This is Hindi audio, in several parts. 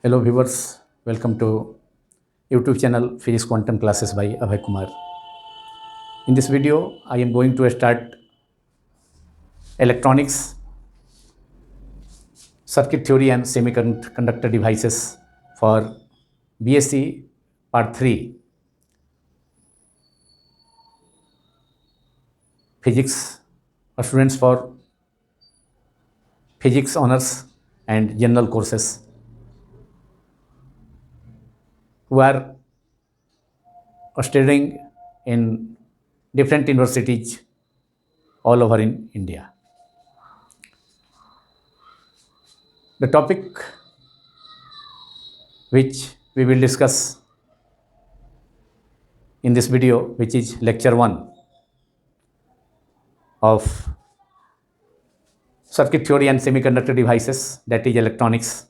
Hello viewers, welcome to YouTube channel Physics Quantum Classes by Abhay Kumar. In this video, I am going to start electronics, circuit theory and semiconductor devices for BSc Part 3 Physics students for Physics Honors and General courses who are studying in different universities all over in India. The topic which we will discuss in this video, which is lecture 1 of circuit theory and semiconductor devices, that is electronics,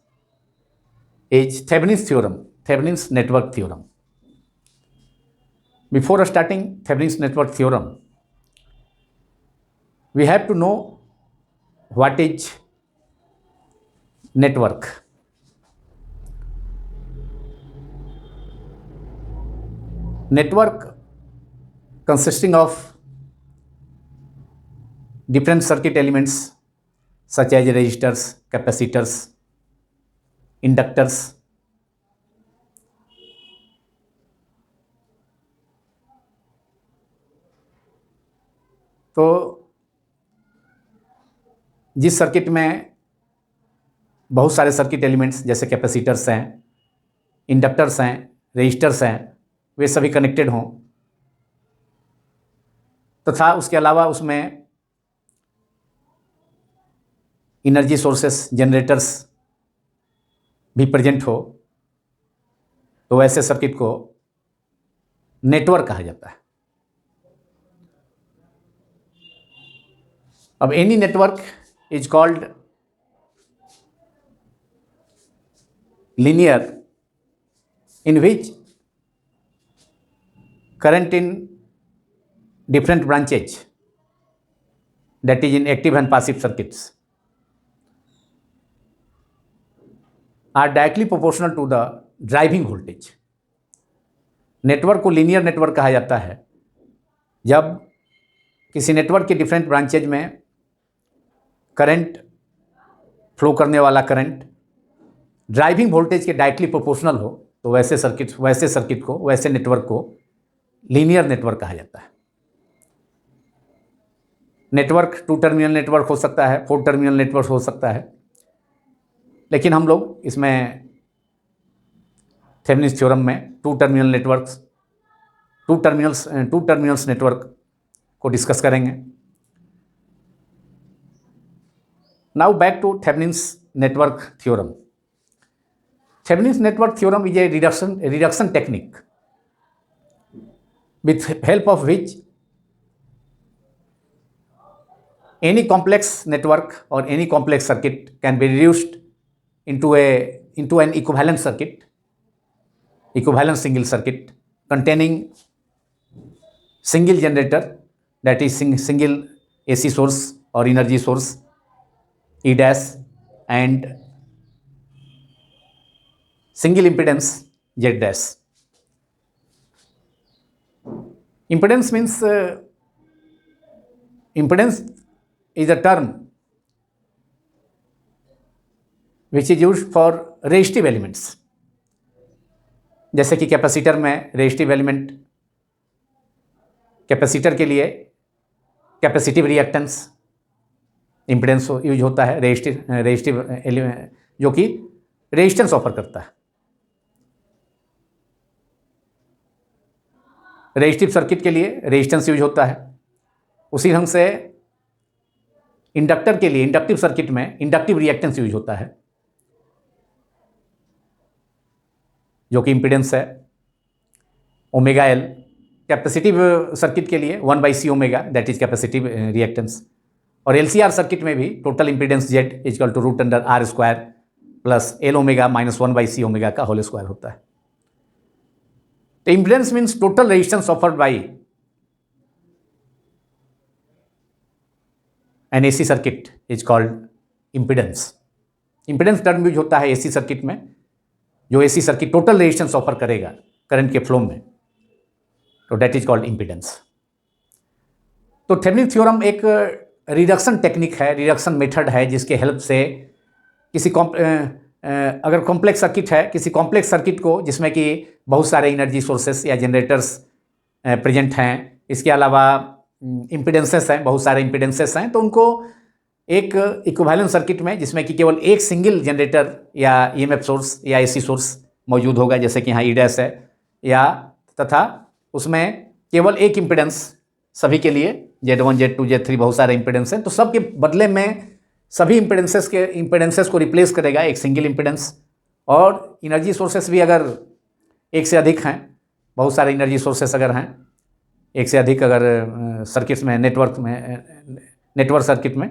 is Thevenin's theorem, Thevenin's network theorem. Before starting Thevenin's network theorem, we have to know what is network. Network consisting of different circuit elements such as resistors, capacitors, inductors. तो जिस सर्किट में बहुत सारे सर्किट एलिमेंट्स जैसे कैपेसिटर्स हैं, इंडक्टर्स हैं, रेजिस्टर्स हैं, वे सभी कनेक्टेड हों तथा उसके अलावा उसमें एनर्जी सोर्सेस, जनरेटर्स भी प्रेजेंट हो, तो ऐसे सर्किट को नेटवर्क कहा जाता है. अब any network is called linear in which current in different branches, that is in active and passive circuits, are directly proportional to the driving voltage. Network को लीनियर नेटवर्क कहा जाता है जब किसी नेटवर्क के डिफरेंट ब्रांचेज में करंट फ्लो करने वाला करंट ड्राइविंग वोल्टेज के डायरेक्टली प्रोपोर्शनल हो, तो वैसे सर्किट को, वैसे नेटवर्क को लीनियर नेटवर्क कहा जाता है. नेटवर्क 2 टर्मिनल नेटवर्क हो सकता है, 4 टर्मिनल नेटवर्क हो सकता है, लेकिन हम लोग इसमें थेवेनिन्स थ्योरम में 2 टर्मिनल्स नेटवर्क को डिस्कस करेंगे. Now back to Thevenin's network theorem. Thevenin's network theorem is a reduction technique with help of which any complex network or any complex circuit can be reduced into an equivalent single circuit containing single generator, that is single AC source or energy source E dash, and single impedance Z dash. Impedance means impedance is a term which is used for resistive elements. जैसे कि कैपेसिटर में रेजिस्टिव एलिमेंट, कैपेसिटर के लिए कैपेसिटिव रिएक्टेंस इम्पिडेंस यूज होता है, रेजिस्टिव एलिमेंट जो कि रेजिस्टेंस ऑफर करता है. रेजिस्टिव सर्किट के लिए रेजिस्टेंस यूज होता है. उसी ढंग से इंडक्टर के लिए, इंडक्टिव सर्किट में इंडक्टिव रिएक्टेंस यूज होता है जो कि इम्पिडेंस है ओमेगा एल. कैपेसिटिव सर्किट के लिए 1/c omega, that is capacitive reactance. और एलसीआर सर्किट में भी total impedance Z equal to √r² plus L omega minus 1/c omega का होल स्क्वायर होता है. तो impedance means total resistance offered by an AC circuit is called impedance. Impedance term use होता है एसी सर्किट में जो AC circuit total resistance offer करेगा करंट के फ्लो में, तो डेट इज कॉल्ड इम्पीडेंस। तो थेवेनिन थ्योरम एक रिडक्शन टेक्निक है, रिडक्शन मेथड है, जिसके हेल्प से किसी अगर कॉम्प्लेक्स सर्किट है, किसी कॉम्प्लेक्स सर्किट को जिसमें कि बहुत सारे एनर्जी सोर्सेस या जनरेटर्स प्रेजेंट हैं, इसके अलावा इम्पीडेंसेस हैं, बहुत सारे इम्पीडेंसेस हैं, तो उनको एक इक्विवेलेंट सर्किट में जिसमें कि केवल एक सिंगल जनरेटर या ईएमएफ सोर्स या एसी सोर्स मौजूद होगा, जैसे कि यहाँ ईडैश है, या तथा उसमें केवल एक इम्पीडेंस सभी के लिए, Z1 Z2 Z3 बहुत सारे इम्पीडेंस हैं, तो सब के बदले में सभी इम्पीडेंसेस को रिप्लेस करेगा एक सिंगल इम्पीडेंस। और एनर्जी सोर्सेस भी अगर एक से अधिक हैं, बहुत सारे एनर्जी सोर्सेस अगर हैं एक से अधिक, अगर सर्किट्स में, नेटवर्क सर्किट में,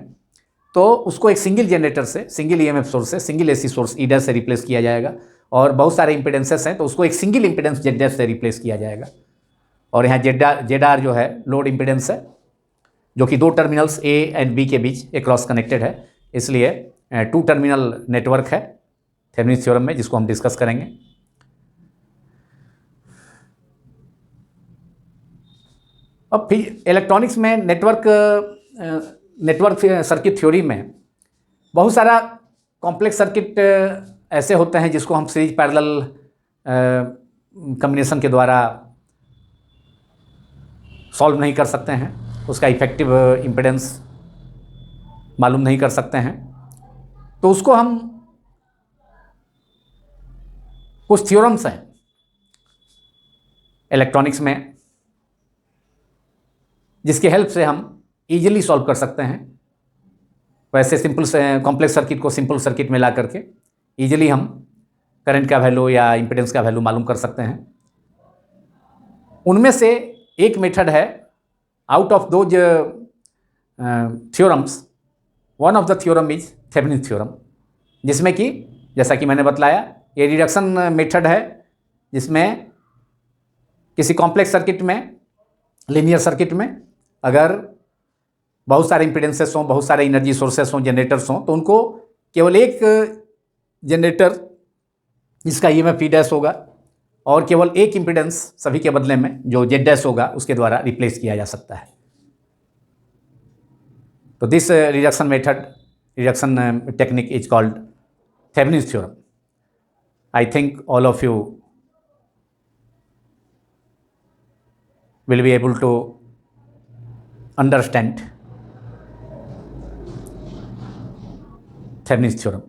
तो उसको एक सिंगल जनरेटर से, सिंगल ईएमएफ सोर्स से, सिंगल एसी सोर्स ई डैश से रिप्लेस किया जाएगा। और बहुत सारे इम्पीडेंसेस हैं तो उसको एक सिंगल इम्पीडेंस जेड डैश से रिप्लेस किया जाएगा। और यहाँ जेड आर जो है लोड इम्पीडेंस है, जो कि दो टर्मिनल्स ए एंड बी के बीच एक क्रॉस कनेक्टेड है, इसलिए टू टर्मिनल नेटवर्क है थेवेनिन थ्योरम में, जिसको हम डिस्कस करेंगे। अब फिर इलेक्ट्रॉनिक्स में नेटवर्क सर्किट थ्योरी में बहुत सारा कॉम्प्लेक्स सर्किट ऐसे होते हैं जिसको हम सीरीज पैरेलल कम्बिनेशन के द्वारा सॉल्व नहीं कर सकते हैं, उसका इफेक्टिव इम्पीडेंस मालूम नहीं कर सकते हैं, तो उसको हम कुछ थ्योरम्स हैं इलेक्ट्रॉनिक्स में जिसके हेल्प से हम इजीली सॉल्व कर सकते हैं। वैसे सिंपल से कॉम्प्लेक्स सर्किट को सिंपल सर्किट में ला करके इजीली हम करंट का वैल्यू या इम्पीडेंस का वैल्यू मालूम कर सकते हैं। उनमें से एक मेथड है, out of those theorems, one of the theorem is Thevenin theorem, जिसमें कि जैसा कि मैंने बतलाया ये रिडक्शन मेथड है, जिसमें किसी कॉम्प्लेक्स सर्किट में, लीनियर सर्किट में अगर बहुत सारे इम्पीडेंसेस हों, बहुत सारे एनर्जी सोर्सेस हों, जनरेटर्स हों, तो उनको केवल एक जनरेटर जिसका ईएमएफ ई डैश होगा और केवल एक इम्पीडेंस सभी के बदले में जो जेड डैश होगा उसके द्वारा रिप्लेस किया जा सकता है। तो this reduction technique is called Thevenin theorem. I think all of you will be able to understand Thevenin's theorem.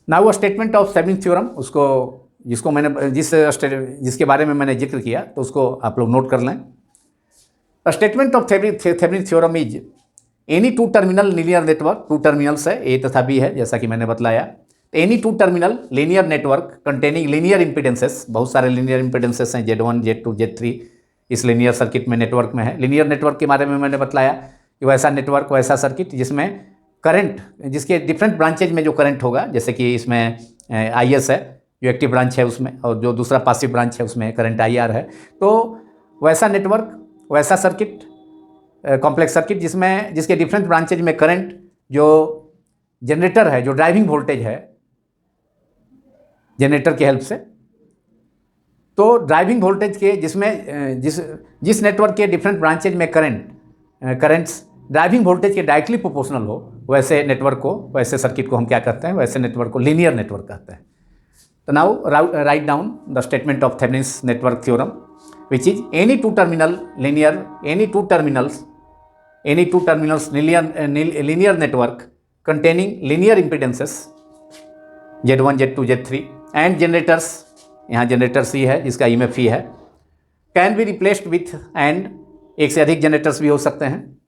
Now a statement of Thevenin's theorem, उसको जिसको मैंने जिसके बारे में मैंने जिक्र किया, तो उसको आप लोग नोट कर लें। A statement of Thevenin's theorem is any two terminal linear network, two terminals है ए तथा बी है, जैसा कि मैंने बतलाया। Any two terminal linear network containing linear impedances, बहुत सारे लीनियर इम्पीडेंसेस हैं, Z1 Z2 Z3 इस लीनियर सर्किट में, नेटवर्क में है। लीनियर नेटवर्क के बारे में मैंने बतलाया कि वैसा नेटवर्क, वैसा सर्किट जिसमें करंट, जिसके डिफरेंट ब्रांचेज में जो करंट होगा, जैसे कि इसमें IS है जो एक्टिव ब्रांच है उसमें, और जो दूसरा पासिव ब्रांच है उसमें करंट IR है। तो वैसा नेटवर्क, वैसा सर्किट, कॉम्प्लेक्स सर्किट जिसके डिफरेंट ब्रांचेज में करंट, जो जनरेटर है, जो ड्राइविंग वोल्टेज है जनरेटर के हेल्प से, तो ड्राइविंग वोल्टेज के जिस नेटवर्क के डिफरेंट ब्रांचेज में करंट्स ड्राइविंग वोल्टेज के डायरेक्टली प्रोपोर्शनल हो, वैसे नेटवर्क को, वैसे सर्किट को हम क्या कहते हैं, वैसे नेटवर्क को लीनियर नेटवर्क कहते हैं। तो now write down the statement of Thevenin's network theorem, which is any two terminals linear network containing linear impedances Z1 Z2 Z3 and generators, यहाँ जनरेटर्स ही है जिसका EMF ही है, can be replaced with, and एक से अधिक जनरेटर्स भी हो सकते हैं,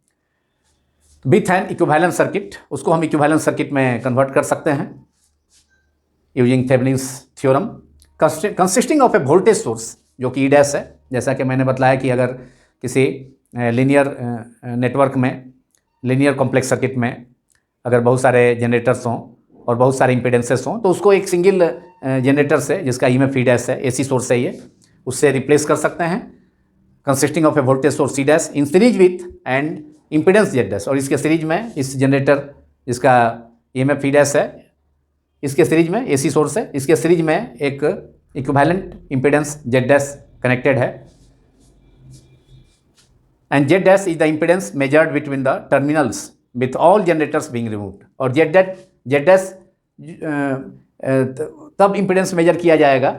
विथ एन इक्विवेलेंट सर्किट, उसको हम इक्विवेलेंट सर्किट में कन्वर्ट कर सकते हैं using Thevenin's theorem, consisting of A voltage source जो कि ई डैश है। जैसा कि मैंने बताया कि अगर किसी लीनियर नेटवर्क में, लीनियर कॉम्प्लेक्स सर्किट में अगर बहुत सारे जनरेटर्स हों और बहुत सारे इम्पीडेंसेस हों, तो उसको एक सिंगल जनरेटर से जिसका EMF ई डैश है, AC सोर्स है ये, उससे रिप्लेस कर सकते हैं, consisting of A voltage source E dash in series with and impedance Z dash, और इसके सीरीज में इस जनरेटर जिसका EMF ई डैश है, इसके सीरीज में AC सोर्स है, इसके सीरीज में एक equivalent impedance Z dash connected है and Z dash is the impedance measured between the terminals with all generators being removed. और Z डैश तब इम्पीडेंस मेजर किया जाएगा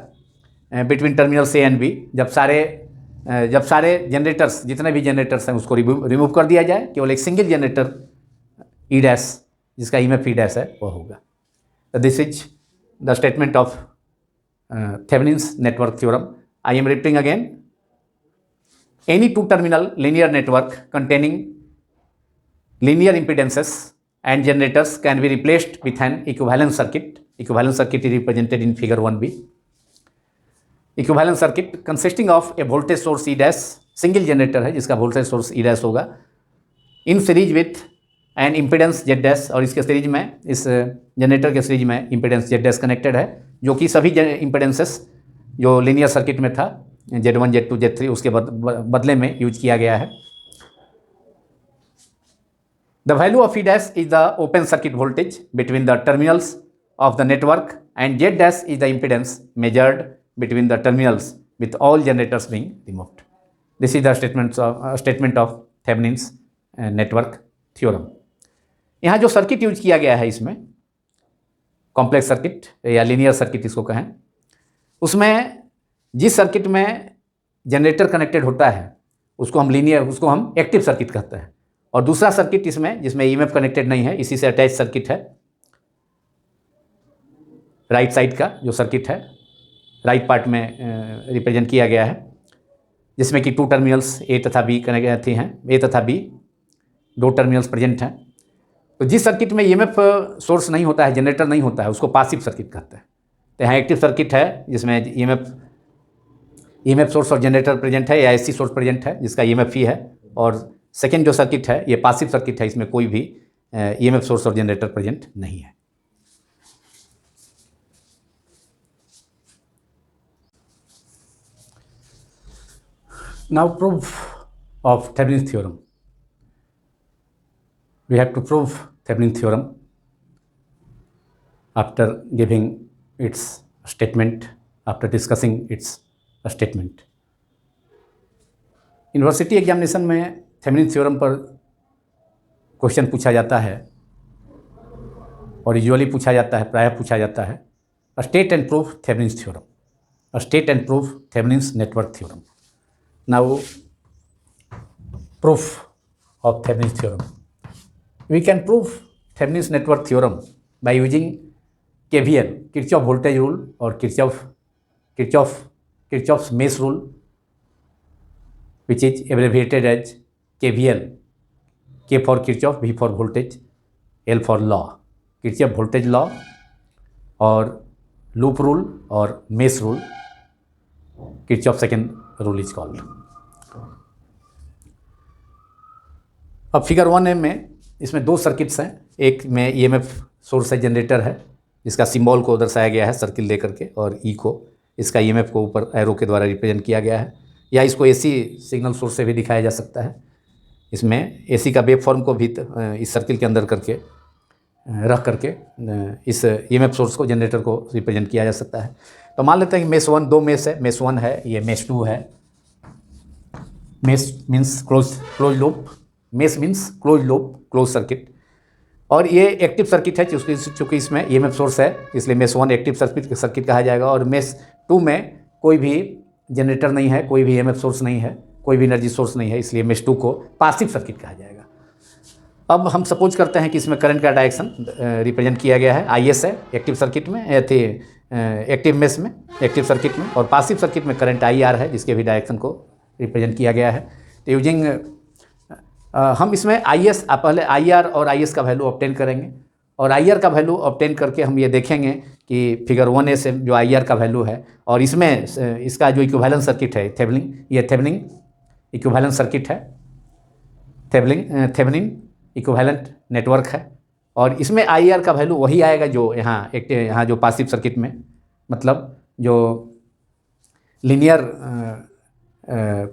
between terminals A and B जब सारे जनरेटर्स, जितने भी जनरेटर्स हैं उसको रिमूव कर दिया जाए, केवल एक सिंगल जनरेटर E डैश जिसका EMF E डैश है वो होगा। तो this is the statement of Thevenin's network theorem. I am repeating again, any two terminal linear network containing linear impedances and generators can be replaced with an equivalent circuit. Equivalent circuit is represented in figure 1b. Equivalent circuit consisting of a voltage source E dash, single generator है जिसका voltage source E dash होगा, in series with an impedance Z dash, और इसके सीरीज में, इस जनरेटर के सीरीज में impedance Z dash कनेक्टेड है जो कि सभी impedances जो linear circuit में था Z1, Z2, Z3 उसके बदले में यूज किया गया है। The value of E dash is the open circuit voltage between the terminals of the network and Z dash is the impedance measured between the terminals with all generators being removed. This is the statement of Thevenin's network theorem. यहाँ जो सर्किट यूज किया गया है इसमें कॉम्प्लेक्स सर्किट या लीनियर सर्किट इसको कहें, उसमें जिस सर्किट में जनरेटर कनेक्टेड होता है उसको हम एक्टिव सर्किट कहते हैं, और दूसरा सर्किट इसमें जिसमें EMF कनेक्टेड नहीं है, इसी से अटैच सर्किट है, राइट साइड का जो सर्किट है राइट पार्ट में रिप्रेजेंट किया गया है, जिसमें कि टू टर्मिनल्स A तथा B कनेक्ट हैं, A तथा B दो टर्मिनल्स प्रेजेंट हैं। तो जिस सर्किट में EMF सोर्स नहीं होता है, जनरेटर नहीं होता है, उसको पासिव सर्किट कहते हैं। तो यहाँ एक्टिव सर्किट है जिसमें EMF सोर्स और जनरेटर प्रेजेंट है या AC सोर्स प्रेजेंट है जिसका EMF ही है, और सेकेंड जो सर्किट है ये पासिव सर्किट है, इसमें कोई भी EMF सोर्स और जनरेटर प्रेजेंट नहीं है। Now proof of Thevenin's theorem. We have to prove Thevenin's theorem after giving its statement, after discussing its statement. University examination में थेवेनिन थ्योरम पर क्वेश्चन पूछा जाता है और यूजुअली पूछा जाता है, प्रायः पूछा जाता है, state and proof Thevenin's theorem, state and proof Thevenin's network theorem. Now proof of Thevenin's theorem, we can proof Thevenin's network theorem by using KVL, Kirchhoff voltage rule, और Kirchhoff's mesh rule, which is abbreviated as KVL, K for Kirchhoff, V for voltage, L for law, Kirchhoff voltage law और loop rule और mesh rule, Kirchhoff second rule is called। अब फिगर 1 में इसमें दो सर्किट्स हैं, एक में EMF सोर्स है, जनरेटर है जिसका सिंबल को दर्शाया गया है सर्किल लेकर के, और E को, इसका EMF को ऊपर एरो के द्वारा रिप्रेजेंट किया गया है, या इसको AC सिग्नल सोर्स से भी दिखाया जा सकता है। इसमें AC का वेव फॉर्म को भी इस सर्किल के अंदर करके रख करके इस EMF सोर्स को, जनरेटर को रिप्रेजेंट किया जा सकता है। तो मान लेते हैं कि मेश 1, दो मेश है, मेश 1 है, ये मेश 2 है। Mesh means close loop, mesh means close loop, close circuit, और ये एक्टिव सर्किट है चूँकि इसमें EMF सोर्स है, इसलिए मेश 1 एक्टिव सर्किट कहा जाएगा। और मेश 2 में कोई भी जनरेटर नहीं है, कोई भी EMF सोर्स नहीं है, कोई भी एनर्जी सोर्स नहीं है, इसलिए मेश 2 को पासिव सर्किट कहा जाएगा। अब हम सपोज करते हैं कि इसमें करंट का डायरेक्शन रिप्रेजेंट किया गया है, IS है एक्टिव सर्किट में, एक्टिव मेश में, एक्टिव सर्किट में, और पासिव सर्किट में करंट IR है जिसके भी डायरेक्शन को रिप्रेजेंट किया गया है। तो यूजिंग हम इसमें पहले IR और IS का वैल्यू ऑब्टेन करेंगे, और IR का वैल्यू ऑब्टेन करके हम ये देखेंगे कि फिगर 1A से जो IR का वैल्यू है, और इसमें इसका जो इक्विवेलेंट सर्किट है थेवेनिन इक्विवेलेंट सर्किट है, थेवेनिन इक्विवेलेंट नेटवर्क है, और इसमें IR का वैल्यू वही आएगा जो यहाँ जो पासिव सर्किट में, मतलब जो लीनियर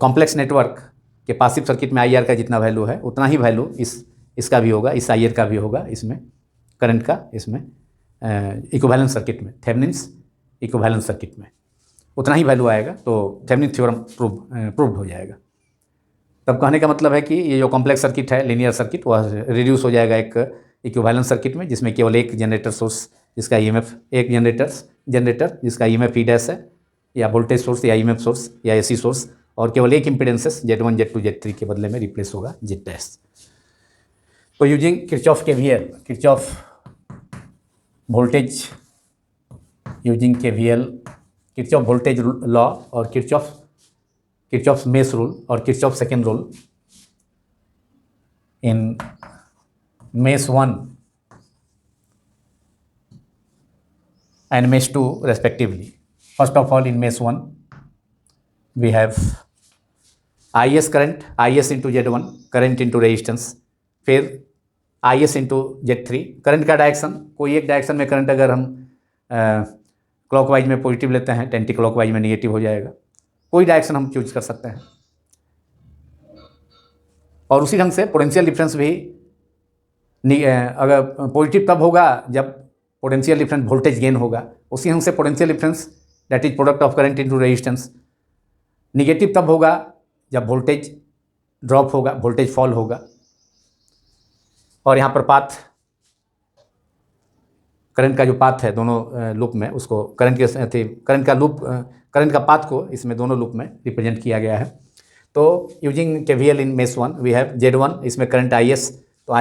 कॉम्प्लेक्स नेटवर्क के पासिव सर्किट में IR का जितना वैल्यू है उतना ही वैल्यू इसका भी होगा, इस IR का भी होगा, इसमें करंट का इसमें इक्विवेलेंस सर्किट में, थेवेनिन्स इक्विवेलेंस सर्किट में उतना ही वैल्यू आएगा, तो थेवेनिन थ्योरम प्रूव्ड हो जाएगा। तब कहने का मतलब है कि ये जो कॉम्प्लेक्स सर्किट है, लीनियर सर्किट, वह रिड्यूस हो जाएगा एक इक्विवेलेंस सर्किट में, जिसमें केवल एक जनरेटर सोर्स जिसका ईएमएफ, एक जनरेटर जिसका ईएमएफ ई डैश है, या वोल्टेज सोर्स या ईएमएफ सोर्स या एसी सोर्स, और केवल एक इम्पीडेंसेस Z1 Z2 Z3 के बदले में रिप्लेस होगा Z डैश। तो using Kirchhoff KVL, Kirchhoff voltage, using KVL, Kirchhoff voltage law और किरचॉफ मेश रूल और Kirchhoff second rule in mesh 1 and mesh 2 respectively. First of all, in mesh 1 we have IS current, IS into Z1, current into resistance, फिर IS into Z3, करंट का डायरेक्शन, कोई एक डायरेक्शन में करंट अगर हम क्लॉकवाइज में पॉजिटिव लेते हैं तो एंटी क्लॉकवाइज में निगेटिव हो जाएगा, कोई डायरेक्शन हम चूज कर सकते हैं। और उसी ढंग से पोटेंशियल डिफरेंस भी अगर पॉजिटिव तब होगा जब पोटेंशियल डिफरेंस वोल्टेज गेन होगा, उसी ढंग से potential difference that is product of current into resistance negative तब होगा जब वोल्टेज ड्रॉप होगा, वोल्टेज फॉल होगा। और यहाँ पर पाथ, करंट का जो पाथ है दोनों लूप में, उसको करंट का पाथ को इसमें दोनों लूप में रिप्रेजेंट किया गया है। तो using KVL in mesh 1 we have Z1, इसमें करंट IS, तो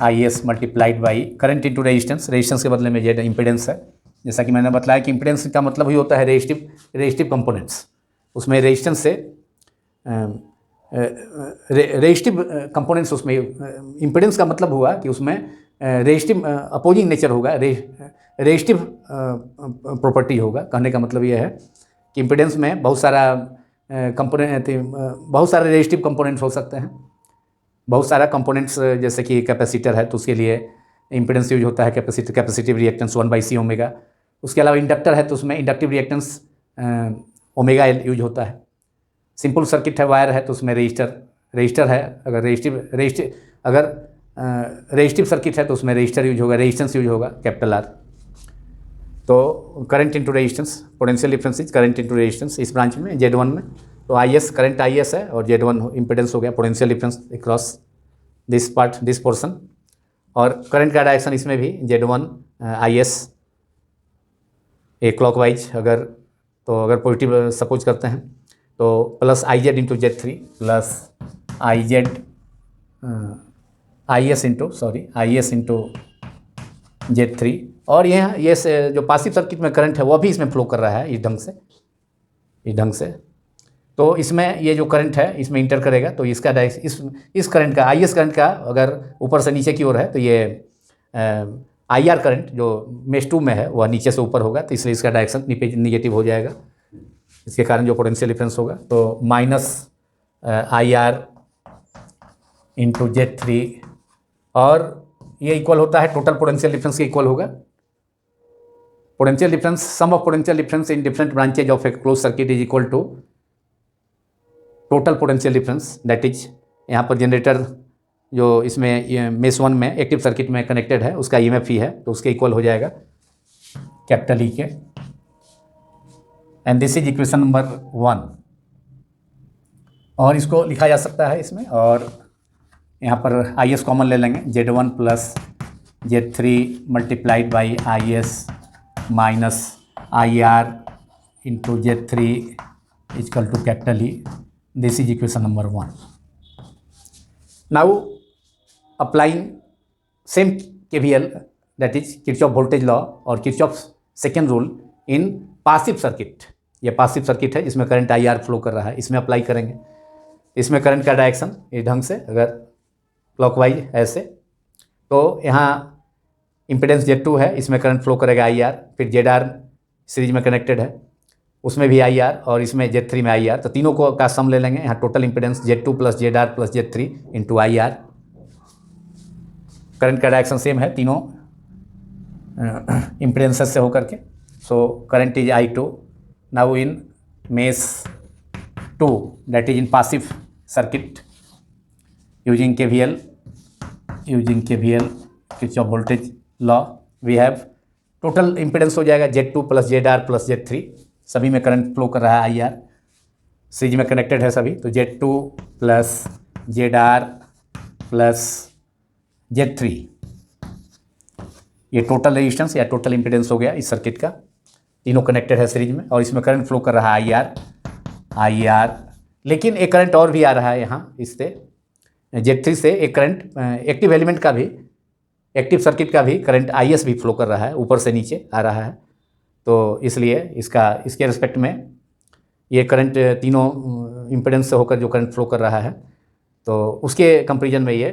IS multiplied by current into resistance के बदले में Z इम्पीडेंस है। जैसा कि मैंने बताया कि इम्पीडेंस का मतलब ही होता है रेजिस्टिव कंपोनेंट्स, उसमें रेजिस्टेंस से रेजिस्टिव कंपोनेंट्स, उसमें इम्पीडेंस का मतलब हुआ कि उसमें रेजिस्टिव अपोजिंग नेचर होगा, रेजिस्टिव प्रॉपर्टी होगा। कहने का मतलब यह है कि इम्पीडेंस में बहुत सारे रेजिस्टिव कंपोनेंट्स हो सकते हैं, बहुत सारा कंपोनेंट्स, जैसे कि कैपेसिटर है तो उसके लिए इम्पीडेंस यूज होता है कैपेसिटिव रिएक्टेंस 1/C ओमेगा। उसके अलावा इंडक्टर है तो उसमें inductive reactance omega L use होता है। सिंपल सर्किट है, वायर है, तो उसमें रजिस्टर है, अगर रेजिस्टिव सर्किट है तो उसमें रजिस्टर यूज होगा, रेजिस्टेंस यूज होगा कैपिटल R। तो current into resistance, potential difference is current into resistance इस ब्रांच में Z1 में। तो IS करंट IS है और Z1 इम्पीडेंस हो गया, potential difference across this portion. और करंट का डायरेक्शन इसमें भी Z1 IS ए क्लॉकवाइज, अगर पॉजिटिव सपोज करते हैं तो plus IZ into Z3 plus IS into Z3। और ये जो पासिव सर्किट में करंट है वह भी इसमें फ्लो कर रहा है इस ढंग से। तो इसमें ये जो करंट है इसमें इंटर करेगा, तो इसका इस करंट का, IS करंट का अगर ऊपर से नीचे की ओर है तो ये IR करंट जो मेश 2 में है वह नीचे से ऊपर होगा, तो इसलिए इसका डायरेक्शन निगेटिव हो जाएगा, इसके कारण जो पोटेंशियल डिफरेंस होगा तो माइनस IR इंटू Z3, और ये इक्वल होता है टोटल पोटेंशियल डिफरेंस के इक्वल होगा। Potential difference, sum of potential difference in different branches of a close circuit is equal to total potential difference, that is यहाँ पर जनरेटर जो इसमें मेश 1 में एक्टिव सर्किट में कनेक्टेड है उसका EMF ही है, तो उसके इक्वल हो जाएगा कैपिटल E के। And this is equation number 1। और इसको लिखा जा सकता है इसमें, और यहाँ पर IS कॉमन ले लेंगे, Z1 plus Z3 multiplied by IS minus IR into Z3 equal to capital E। This is equation number 1। Now applying same KVL, that is Kirchhoff voltage law और Kirchhoff second rule in passive circuit. ये पासिव सर्किट है जिसमें करंट IR फ्लो कर रहा है, इसमें अप्लाई करेंगे। इसमें करंट का डायरेक्शन इस ढंग से, अगर क्लॉकवाइज ऐसे, तो यहाँ इम्पीडेंस Z2 है, इसमें करंट फ्लो करेगा IR, फिर ZR सीरीज में कनेक्टेड है उसमें भी IR, और इसमें Z3 में IR, तो तीनों को का सम ले लेंगे। यहाँ total impedance Z2 plus ZR plus Z3 into IR। Current का डायरेक्शन सेम है तीनों इम्पीडेंसेस से होकर के। So current is I2 now in mesh 2, that is in passive circuit, using KVL Kirchhoff voltage law we have total impedance हो जाएगा Z2 plus ZR plus Z3, सभी में करंट फ्लो कर रहा है IR, सीरीज में कनेक्टेड है सभी, तो Z2 plus ZR plus Z3 ये टोटल रेजिस्टेंस या टोटल इम्पिडेंस हो गया इस सर्किट का, तीनों कनेक्टेड है सीरीज में, और इसमें करंट फ्लो कर रहा है IR, लेकिन एक करंट और भी आ रहा है यहाँ इससे Z3 से, एक करंट एक्टिव एलिमेंट का भी, एक्टिव सर्किट का भी करंट IS भी फ्लो कर रहा है, ऊपर से नीचे आ रहा है, तो इसलिए इसके रिस्पेक्ट में ये करंट तीनों इम्पिडेंस से होकर जो करंट फ्लो कर रहा है, तो उसके कंपेरिजन में ये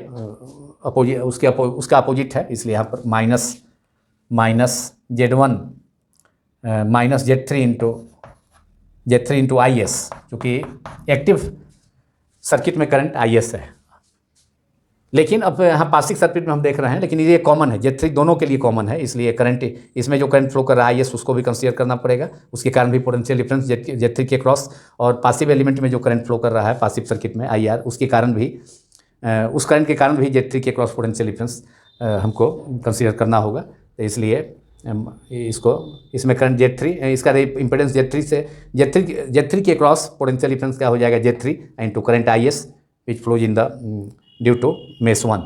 उसका अपोजिट है, इसलिए यहाँ पर minus Z1 minus Z3 into IS, क्योंकि एक्टिव सर्किट में करंट IS है। लेकिन अब यहाँ पासिव सर्किट में हम देख रहे हैं, लेकिन ये कॉमन है, Z3 दोनों के लिए कॉमन है, इसलिए करंट इसमें जो करंट फ्लो कर रहा है IS उसको भी कंसीडर करना पड़ेगा, उसके कारण भी पोटेंशियल डिफरेंस Z3 के क्रॉस, और पासिव एलिमेंट में जो करंट फ्लो कर रहा है पासिव सर्किट में IR, उसके कारण भी उस करंट के कारण भी Z3 के क्रॉस पोटेंशियल डिफरेंस हमको कंसीडर करना होगा। तो इसलिए इसमें करंट Z3, इसका इम्पिडेंस Z3 के क्रॉस पोटेंशियल डिफरेंस क्या हो जाएगा Z3 into current IS which flows in the due to mesh 1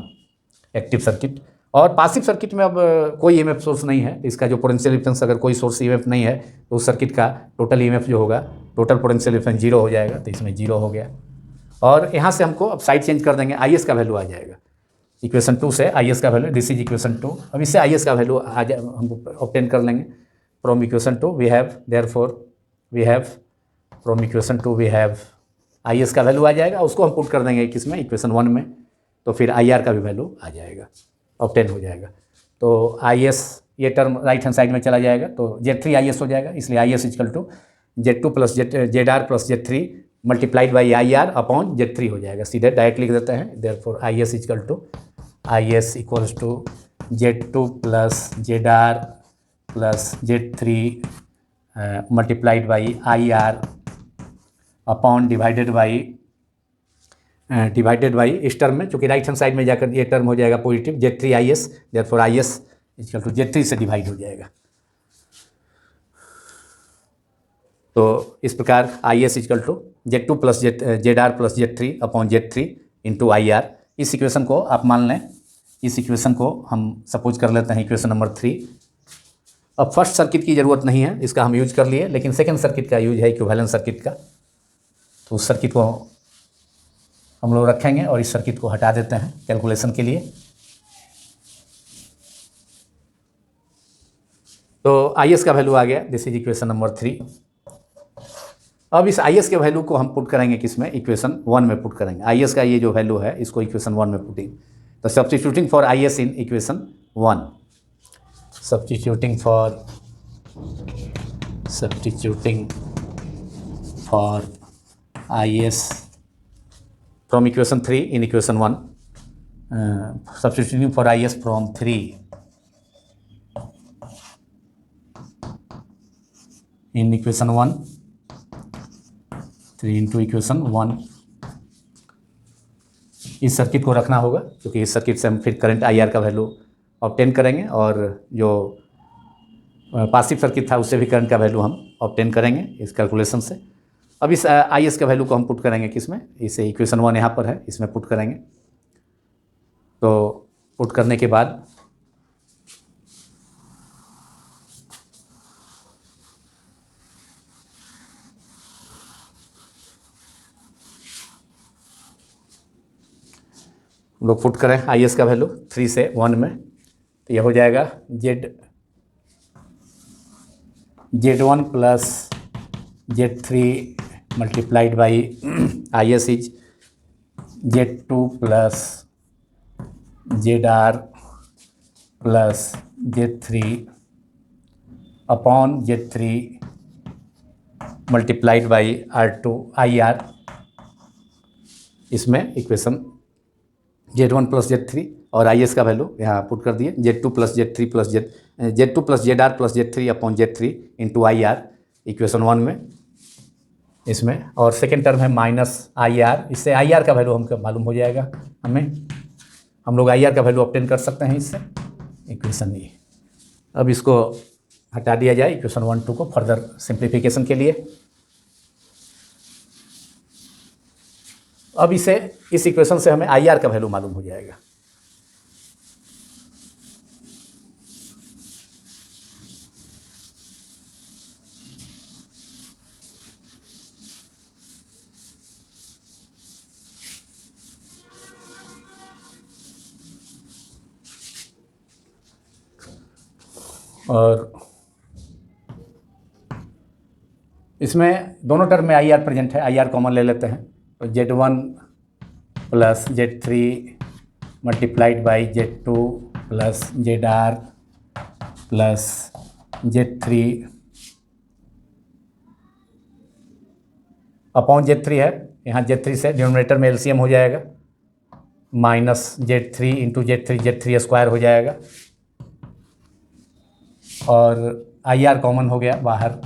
active circuit. और पासिव सर्किट में अब कोई EMF सोर्स नहीं है, इसका जो पोटेंशियल डिफरेंस, अगर कोई सोर्स EMF नहीं है तो उस सर्किट का टोटल EMF जो होगा, टोटल पोटेंशियल डिफरेंस 0 हो जाएगा, तो इसमें 0 हो गया। और यहाँ से हमको अब साइड चेंज कर देंगे, IS का वैल्यू आ जाएगा इक्वेशन 2 से, IS का वैल्यू, दिस इज इक्वेशन 2, अब इससे IS का वैल्यू हमको ऑब्टेन कर लेंगे from equation 2, we have therefore we have from equation 2 we have IS का वैल्यू आ जाएगा, उसको हम पुट कर देंगे किसमें, इक्वेशन 1 में, तो फिर IR का भी वैल्यू आ जाएगा, ऑब्टेन हो जाएगा। तो IS ये टर्म राइट हैंड साइड में चला जाएगा, तो Z3 IS हो जाएगा, इसलिए IS equal to Z2 plus ZR plus Z3 multiplied by IR upon Z3 हो जाएगा, सीधे डायरेक्ट लिख देते हैं, therefore IS equals to Z2 plus ZR plus Z3 multiplied by IR upon divided by इस टर्म में, चूँकि राइट हैंड साइड में जाकर ये टर्म हो जाएगा positive, Z3 IS, therefore IS equal to Z3 से डिवाइड हो जाएगा। तो इस प्रकार IS equal to Z2 plus ZR plus Z3 upon Z3 into IR, इस इक्वेशन को आप मान लें, इस इक्वेशन को हम सपोज कर लेते हैं इक्वेशन नंबर 3। अब फर्स्ट सर्किट की ज़रूरत नहीं है, इसका हम यूज कर लिए, लेकिन सेकंड सर्किट का यूज है इक्विवेलेंट सर्किट का, तो उस सर्किट को हम लोग रखेंगे और इस सर्किट को हटा देते हैं कैलकुलेशन के लिए। तो IS का वैल्यू आ गया, दिस इज इक्वेशन नंबर 3। अब इस IS के वैल्यू को हम पुट करेंगे किसमें, इक्वेशन 1 में पुट करेंगे, IS का ये जो वैल्यू है इसको इक्वेशन 1 में पुटिंग, तो substituting for IS in equation 1, substituting for IS from equation 3 in equation 1, substituting for IS from 3 in equation 1, 3 into equation 1, इस सर्किट को रखना होगा, क्योंकि इस सर्किट से हम फिर करंट IR का वैल्यू ऑब्टेन करेंगे, और जो पासिव सर्किट था उससे भी करंट का वैल्यू हम ऑब्टेन करेंगे इस कैलकुलेशन से। अब इस IS के वैल्यू को हम पुट करेंगे किसमें, इसे इक्वेशन 1 यहाँ पर है, इसमें पुट करेंगे। तो पुट करने के बाद लोग पुट करें IS का वैल्यू 3 से 1 में, तो यह हो जाएगा Z1 plus Z3 multiplied by IS is Z2 plus ZR plus Z3 upon Z3 multiplied by R2 IR, इसमें इक्वेशन Z1 प्लस Z3 और IS का वैल्यू यहाँ पुट कर दिए, Z2 plus ZR plus Z3 upon Z3 into IR equation 1 में, इसमें, और सेकेंड टर्म है माइनस IR, इससे IR का वैल्यू हमको मालूम हो जाएगा, हम लोग IR का वैल्यू ऑब्टेन कर सकते हैं इससे, इक्वेशन ये अब इसको हटा दिया जाए इक्वेशन 1 2 को फर्दर सिंप्लीफिकेशन के लिए। अब इस इक्वेशन से हमें IR का वैल्यू मालूम हो जाएगा। और इसमें दोनों टर्म में IR प्रेजेंट है, IR कॉमन ले लेते हैं तो Z1 plus Z3 multiplied by Z2 plus ZR plus Z3 upon Z3 है। यहाँ Z3 से डिनोमिनेटर में LCM हो जाएगा, minus Z3 into Z3 square हो जाएगा और IR कॉमन हो गया बाहर।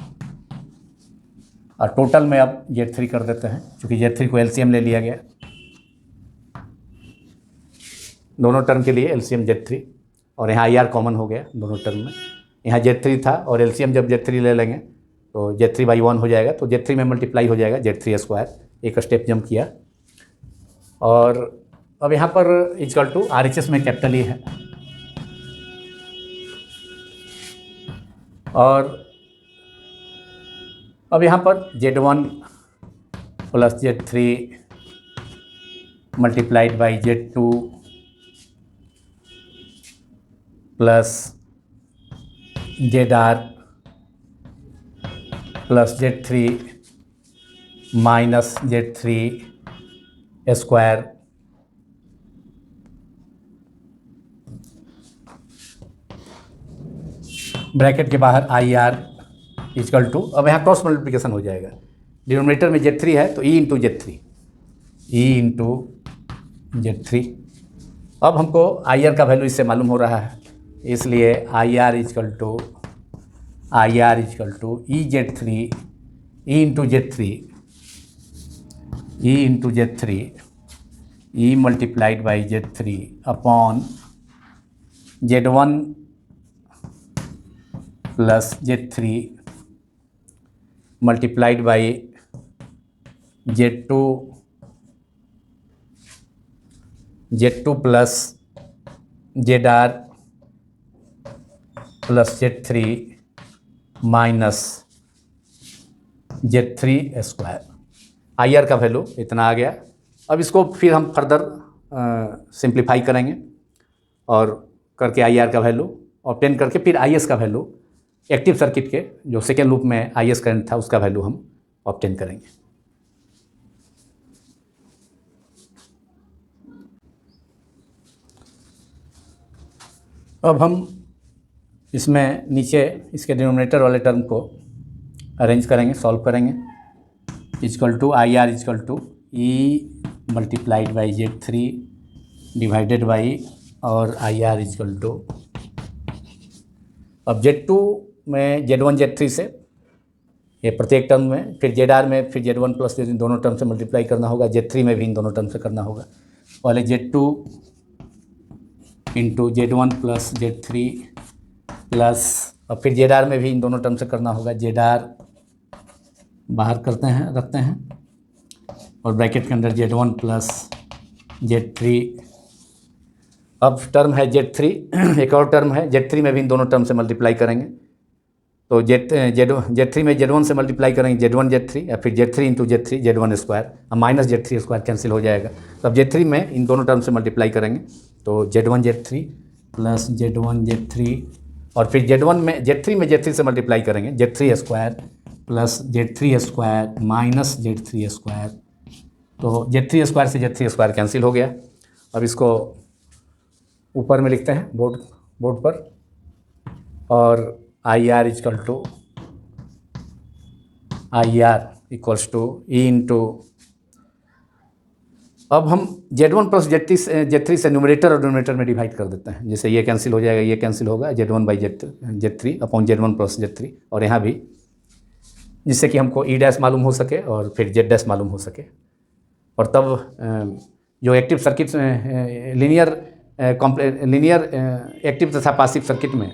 और टोटल में अब Z3 कर देते हैं, क्योंकि Z3 को LCM ले लिया गया दोनों टर्म के लिए, LCM Z3, और यहाँ IR कॉमन हो गया दोनों टर्म में। यहाँ Z3 था और LCM जब Z3 ले लेंगे तो Z3/1 हो जाएगा, तो Z3 में मल्टीप्लाई हो जाएगा Z3 स्क्वायर, एक स्टेप जंप किया। और अब यहाँ पर इक्वल टू RHS में कैपिटल E है और अब यहाँ पर Z1 plus Z3 multiplied by Z2 plus ZR plus Z3 minus Z3 square bracket के बाहर IR इक्वल टू, अब यहाँ क्रॉस मल्टीप्लिकेशन हो जाएगा। डिनोमिनेटर में Z3 है तो E इंटू Z3। अब हमको IR का वैल्यू इससे मालूम हो रहा है, इसलिए IR equal to E into Z3 E multiplied by Z3 upon Z1 plus Z3 multiplied by Z2 plus ZR plus Z3 minus Z3 square. IR का वैल्यू इतना आ गया। अब इसको फिर हम फर्दर सिंप्लीफाई करेंगे और करके IR का वैल्यू ऑब्टेन करके फिर IS का वैल्यू, एक्टिव सर्किट के जो सेकेंड लूप में IS करंट था उसका वैल्यू हम ऑब्टेन करेंगे। अब हम इसमें नीचे इसके डिनोमिनेटर वाले टर्म को अरेंज करेंगे, सॉल्व करेंगे। Equal to IR equal to E multiplied by Z3 divided by और IR इक्वल टू, अब Z2 में Z1 Z3 से ये प्रत्येक टर्म में, फिर ZR में फिर Z1 प्लस Z दोनों टर्म से मल्टीप्लाई करना होगा, Z3 में भी इन दोनों टर्म से करना होगा। पहले Z2 into Z1 plus Z3 plus, और फिर ZR में भी इन दोनों टर्म से करना होगा, ZR बाहर रखते हैं और ब्रैकेट के अंदर Z1 प्लस Z3। अब टर्म है Z3, एक और टर्म है Z3 में भी इन दोनों टर्म से मल्टीप्लाई करेंगे, तो Z3 में Z1 से मल्टीप्लाई करेंगे Z1 Z3 या फिर Z3 into Z3 Z1 square, अब माइनस Z3 स्क्वायर कैंसिल हो जाएगा। तो अब Z3 में इन दोनों टर्म से मल्टीप्लाई करेंगे तो Z1 Z3 plus Z1 Z3, और फिर Z3 में Z3 से मल्टीप्लाई करेंगे Z3 square plus Z3 square minus Z3 square, तो Z3 स्क्वायर से Z3 स्क्वायर कैंसिल हो गया। अब इसको ऊपर में लिखते हैं बोर्ड पर, और IR equal to IR equals to E into, अब हम Z1 प्लस Z3 से न्यूमरेटर और डिनोमिनेटर में डिवाइड कर देते हैं, जैसे ये कैंसिल हो जाएगा, ये कैंसिल होगा, Z1 by Z3 upon Z1 plus Z3, और यहाँ भी, जिससे कि हमको E डैश मालूम हो सके और फिर Z डैश मालूम हो सके। और तब जो एक्टिव सर्किट लीनियर एक्टिव तथा पासिव सर्किट में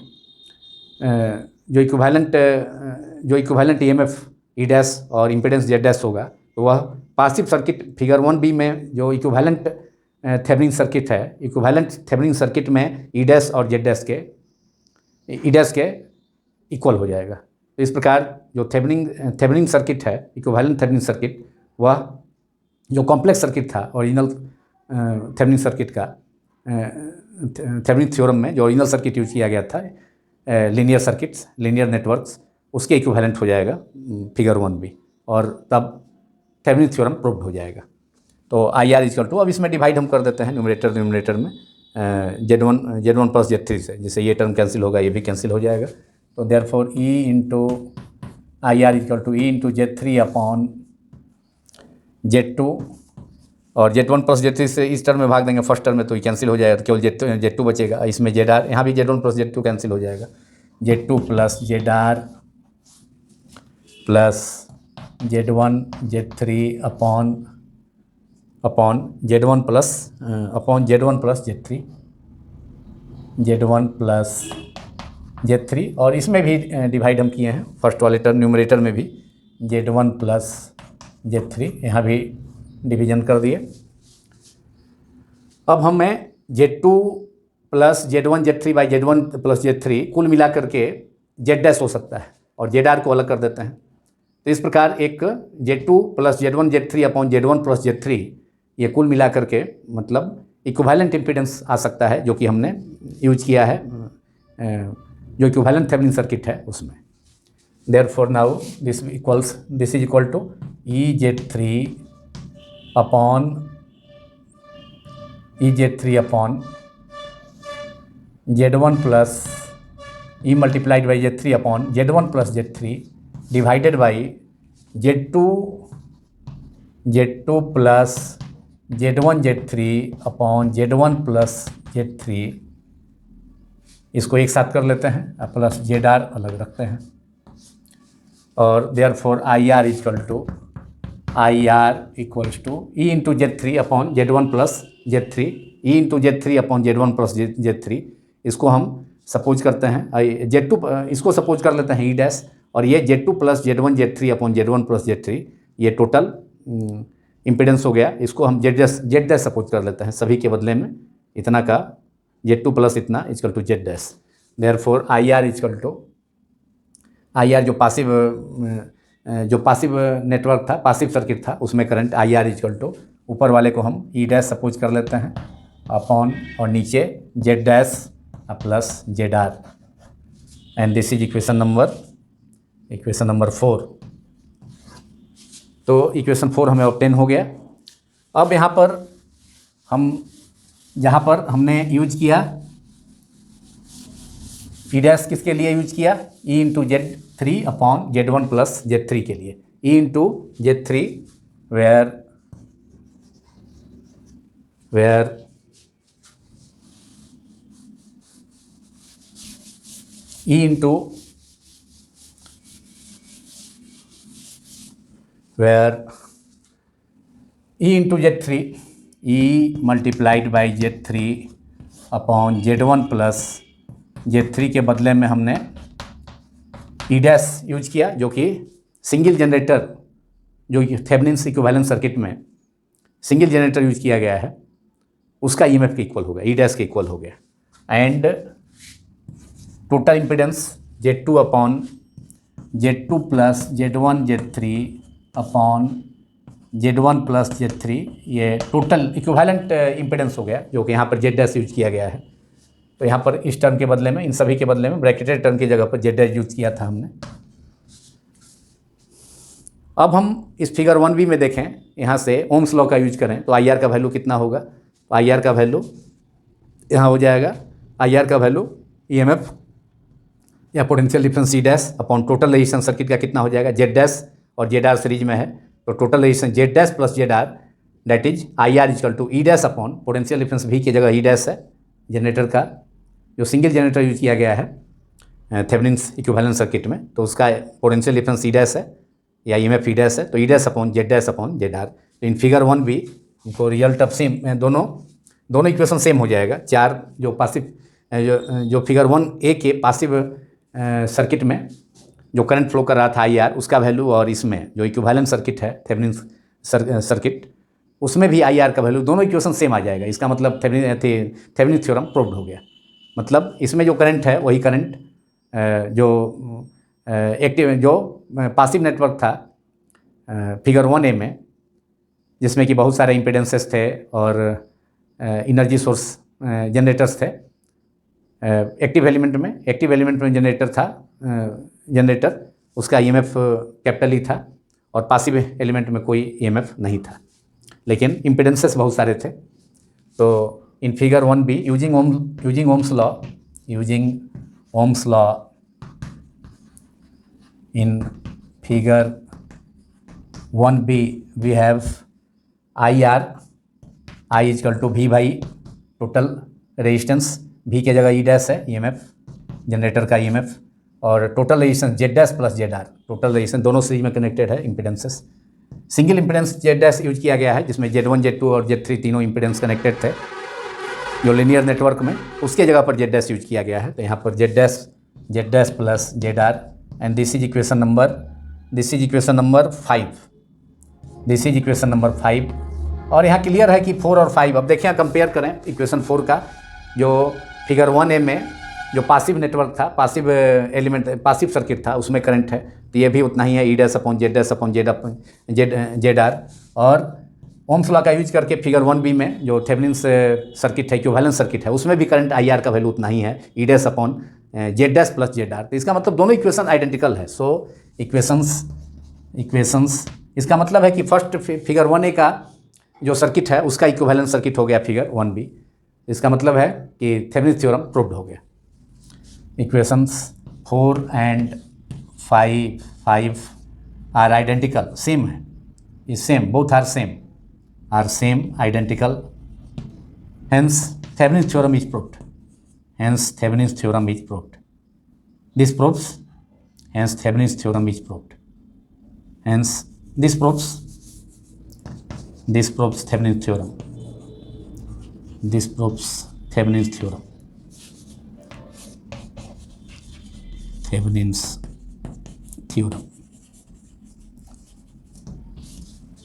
जो इक्विवेलेंट ईएमएफ ई डैश और इम्पीडेंस जेड डैश होगा, तो वह पासिव सर्किट फिगर 1b में जो इक्विवेलेंट थेवेनिन सर्किट है, इक्विवेलेंट थेवेनिन सर्किट में ई डैश और जेड डैश के इक्वल हो जाएगा। तो इस प्रकार जो थेवेनिन सर्किट है, इक्विवेलेंट थेवेनिन सर्किट, वह जो कॉम्प्लेक्स सर्किट था ओरिजिनल थेवेनिन सर्किट का, थेवेनिन थ्योरम में जो ओरिजिनल सर्किट यूज किया गया था, लीनियर सर्किट्स, लीनियर नेटवर्क्स, उसके इक्विवेलेंट हो जाएगा फिगर 1b, और तब थेवेनिन थ्योरम प्रूव्ड हो जाएगा। तो आई आर इक्वल टू, अब इसमें डिवाइड हम कर देते हैं न्यूमरेटर में Z1 प्लस Z3 से, जिससे ये टर्म कैंसिल होगा, ये भी कैंसिल हो जाएगा। तो therefore E into I R equal to E into Z3 upon Z2, और Z1 प्लस Z3 से इस टर्म में भाग देंगे फर्स्ट टर्म में, तो ये कैंसिल हो जाएगा, तो केवल Z2 बचेगा। इसमें ZR, यहाँ भी Z1 प्लस Z2 कैंसिल हो जाएगा, Z2 plus ZR plus Z1 Z3 upon Z1 plus Z3, Z1 plus Z3, और इसमें भी डिवाइड हम किए हैं फर्स्ट वाले टर्म न्यूमरेटर में भी, Z1 प्लस Z3, यहाँ भी डिवीजन कर दिए। अब हमें Z2 plus Z1 Z3 by Z1 plus Z3 कुल मिला करके Z डैश हो सकता है, और ZR को अलग कर देते हैं। तो इस प्रकार एक Z2 plus Z1 Z3 upon Z1 plus Z3, ये कुल मिला करके मतलब इक्विवेलेंट इम्पीडेंस आ सकता है, जो कि हमने यूज किया है जो इक्विवेलेंट थेवेनिन सर्किट है उसमें। Therefore now this is equal to EZ3 upon Z1 plus E multiplied by Z3 upon Z1 plus Z3 divided by Z2 plus Z1 Z3 upon Z1 plus Z3, इसको एक साथ कर लेते हैं, प्लस ZR अलग रखते हैं, और therefore IR equals to E into Z3 upon Z1 plus Z3, E into Z3 upon Z1 plus Z3, इसको हम सपोज करते हैं Z2, इसको सपोज कर लेते हैं E डैश, और ये Z2 plus Z1 Z3 upon Z1 plus Z3, ये टोटल इम्पीडेंस हो गया। इसको हम जेड डैश सपोज कर लेते हैं, सभी के बदले में इतना का Z2 प्लस इतना equal to Z dash. Therefore IR equal to IR जो पासिव नेटवर्क था, पासिव सर्किट था, उसमें करंट IR इक्वल टू ऊपर वाले को हम E डैश सपोज कर लेते हैं अपॉन, और नीचे Z dash plus ZR, and this is equation number 4। तो इक्वेशन 4 हमें ऑब्टेन हो गया। अब यहाँ पर हमने यूज किया E डैश, किसके लिए यूज किया? E into Z3 upon Z1 plus Z3 के लिए, E into Z3 where E into Z3, E multiplied by Z3 upon Z1 plus Z3 के बदले में हमने E डैश यूज किया, जो कि सिंगल जनरेटर, जो थेवेनिन इक्विवेलेंट सर्किट में सिंगल जनरेटर यूज किया गया है, उसका EMF के इक्वल हो गया, E डैश के इक्वल हो गया। And total impedance Z2 upon Z2 plus Z1 Z3 upon Z1 plus Z3, ये टोटल इक्विवेलेंट इम्पीडेंस हो गया, जो कि यहाँ पर Z डैश यूज किया गया है। तो यहाँ पर इस टर्म के बदले में, इन सभी के बदले में ब्रैकेटेड टर्म की जगह पर Z डैश यूज किया था हमने। अब हम इस फिगर 1b में देखें, यहाँ से ओम्स लॉ का यूज करें तो IR का वैल्यू कितना होगा? तो IR का वैल्यू यहाँ हो जाएगा, IR का वैल्यू EMF या potential difference E dash upon total resistance circuit का कितना हो जाएगा? Z डैश और ZR सीरीज में है, तो total resistance Z dash plus ZR, that is IR equal to E dash upon potential difference V की जगह E डैश है, जनरेटर का जो सिंगल जनरेटर यूज किया गया है थेवेनिन इक्विवेलेंट सर्किट में, तो उसका पोटेंशियल डिफरेंस E डैश है या EMF E डैश है, तो E डैश अपॉन ZR। तो इन फिगर 1b इनको रिजल्ट ऑफ सेम, दोनों इक्वेशन सेम हो जाएगा। चार जो पासिव जो फिगर 1a के पासिव सर्किट में जो करंट फ्लो कर रहा था आई आर, उसका वैल्यू, और इसमें जो इक्विवेलेंट सर्किट है थेवेनिन सर्किट, उसमें भी आई आर का वैल्यू, दोनों इक्वेशन सेम आ जाएगा। इसका मतलब थेवेनिन थ्योरम प्रूव्ड हो गया। मतलब इसमें जो करंट है वही करंट जो एक्टिव जो पासिव नेटवर्क था फिगर 1A में, जिसमें कि बहुत सारे इम्पीडेंसेस थे और एनर्जी सोर्स जनरेटर्स थे। एक्टिव एलिमेंट में जनरेटर था, जनरेटर उसका ईएमएफ कैपिटल ही था, और पासिव एलिमेंट में कोई ईएमएफ नहीं था, लेकिन इम्पीडेंसेस बहुत सारे थे। तो in figure 1B using Ohm's law in figure 1B we have IR, I is equal to V by total resistance, V के जगह E डैश है EMF, जनरेटर का EMF, और total resistance Z dash plus ZR, total resistance दोनों सीरीज में कनेक्टेड है impedances. Single impedance Z dash use किया गया है, जिसमें Z1, Z2 और Z3 तीनों इम्पीडेंस कनेक्टेड थे जो लिनियर नेटवर्क में, उसके जगह पर Z डैश यूज किया गया है। तो यहाँ पर Z dash plus ZR, and this is equation number 5। और यहाँ क्लियर है कि 4 और 5, अब देखिए कंपेयर करें इक्वेशन 4 का, जो फिगर 1A में जो पासिव नेटवर्क था, पासिव एलिमेंट, पासिव सर्किट था, उसमें करंट है, तो ये भी उतना ही है, E dash upon Z R. और ओम्स लॉ का यूज करके फिगर 1B में जो थेवेनिन सर्किट है, इक्विवेलेंट सर्किट है, उसमें भी करंट आई आर का वैल्यू उतना ही है, E dash upon Z dash plus Z R. तो इसका मतलब दोनों इक्वेशन आइडेंटिकल है। सो इक्वेशंस इसका मतलब है कि फर्स्ट फिगर 1A का जो सर्किट है उसका इक्विवेलेंट सर्किट हो गया फिगर 1B। इसका मतलब है कि थेवेनिन थ्योरम प्रूव्ड हो गया। Equations 4 and 5 are identical, same है, is same, both are same identical, hence Thevenin theorem is proved. Hence Thevenin's theorem is proved. This proves, hence Thevenin's theorem is proved. Hence this proves Thevenin's theorem. This proves Thevenin's theorem. Thevenin's theorem.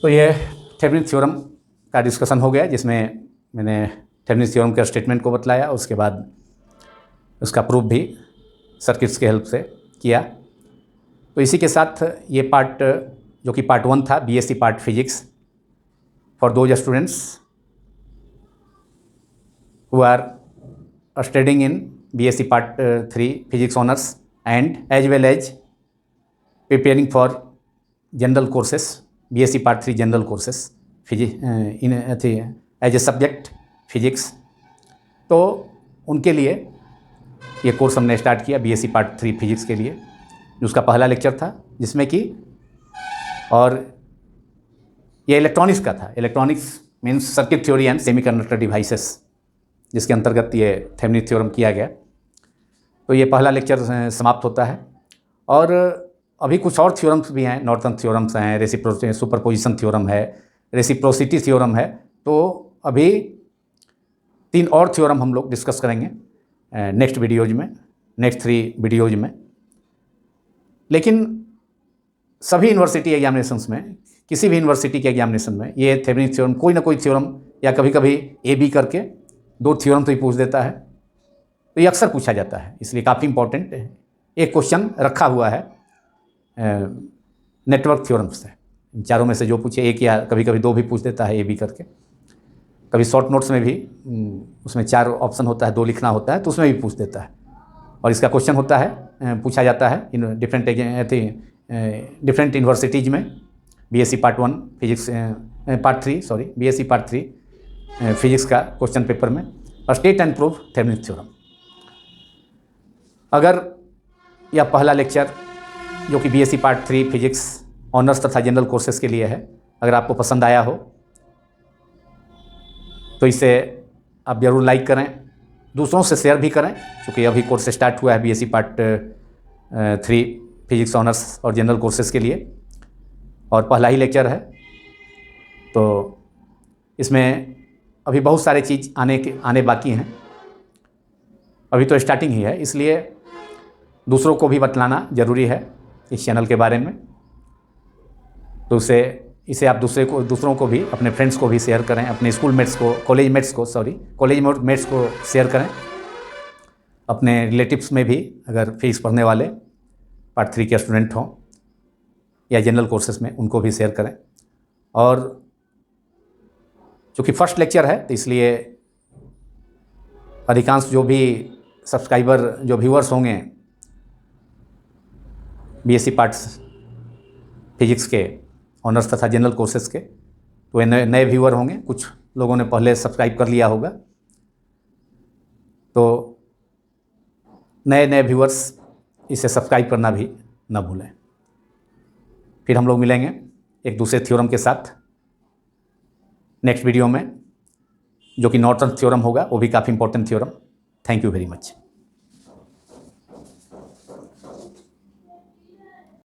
तो ये थेवेनिन थ्योरम का डिस्कशन हो गया, जिसमें मैंने थेवेनिन थ्योरम के स्टेटमेंट को बतलाया, उसके बाद उसका प्रूफ भी सर्किट्स के हेल्प से किया। तो इसी के साथ ये पार्ट, जो कि पार्ट 1 था, BSc part physics, for those students who are studying in BSc part 3 physics honours and as well as preparing for general courses, BSc part 3 general courses in as a subject physics. तो उनके लिए ये कोर्स हमने स्टार्ट किया बीएससी पार्ट 3 फिजिक्स के लिए, उसका पहला लेक्चर था, जिसमें कि, और ये इलेक्ट्रॉनिक्स का था। Electronics means circuit theory and semiconductor devices, जिसके अंतर्गत ये थेवेनिन थ्योरम किया गया। तो ये पहला लेक्चर समाप्त होता है, और अभी कुछ और थ्योरम्स भी हैं, नॉर्थन थ्योरम्स हैं, सुपरपोजिशन थ्योरम है, रेसिप्रोसिटी थ्योरम है। तो अभी 3 और थ्योरम हम लोग डिस्कस करेंगे नेक्स्ट 3 वीडियोज में। लेकिन सभी यूनिवर्सिटी एग्जामिनेशंस में, किसी भी यूनिवर्सिटी के एग्जामिनेशन में ये थेवेनिन थ्योरम, कोई ना कोई थ्योरम, या कभी कभी AB करके 2 थ्योरम तो ही पूछ देता है। तो ये अक्सर पूछा जाता है, इसलिए काफ़ी इंपॉर्टेंट एक क्वेश्चन रखा हुआ है नेटवर्क थ्योरम्स से। इन चारों में से जो पूछे, एक या कभी कभी 2 भी पूछ देता है AB करके। कभी शॉर्ट नोट्स में भी उसमें 4 ऑप्शन होता है, 2 लिखना होता है, तो उसमें भी पूछ देता है। और इसका क्वेश्चन होता है, पूछा जाता है इन डिफरेंट यूनिवर्सिटीज़ में, BSc part 1 physics part 3 BSc part 3 physics का क्वेश्चन पेपर में, state and prove Thevenin theorem. अगर यह पहला लेक्चर, जो कि बीएससी पार्ट 3 फिजिक्स ऑनर्स तथा जनरल कोर्सेज के लिए है, अगर आपको पसंद आया हो तो इसे आप ज़रूर लाइक करें, दूसरों से शेयर भी करें, क्योंकि अभी कोर्स स्टार्ट हुआ है बीएससी पार्ट 3 फिजिक्स ऑनर्स और जनरल कोर्सेज के लिए, और पहला ही लेक्चर है। तो इसमें अभी बहुत सारे चीज़ आने बाकी हैं, अभी तो स्टार्टिंग ही है, इसलिए दूसरों को भी बतलाना ज़रूरी है इस चैनल के बारे में। तो इसे आप दूसरों को भी, अपने फ्रेंड्स को भी शेयर करें, अपने स्कूल मेट्स को, कॉलेज मेट्स को शेयर करें, अपने रिलेटिव्स में भी अगर फिजिक्स पढ़ने वाले पार्ट 3 के स्टूडेंट हों या जनरल कोर्सेज में, उनको भी शेयर करें। और चूँकि फर्स्ट लेक्चर है तो इसलिए अधिकांश जो भी सब्सक्राइबर, जो व्यूअर्स होंगे बीएससी पार्ट्स फिजिक्स के ऑनर्स तथा जनरल कोर्सेज के, तो वे नए व्यूअर होंगे। कुछ लोगों ने पहले सब्सक्राइब कर लिया होगा, तो नए व्यूअर्स इसे सब्सक्राइब करना भी ना भूलें। फिर हम लोग मिलेंगे एक दूसरे थ्योरम के साथ नेक्स्ट वीडियो में, जो कि नॉर्टन थ्योरम होगा, वो भी काफ़ी important theorem. Thank you very much.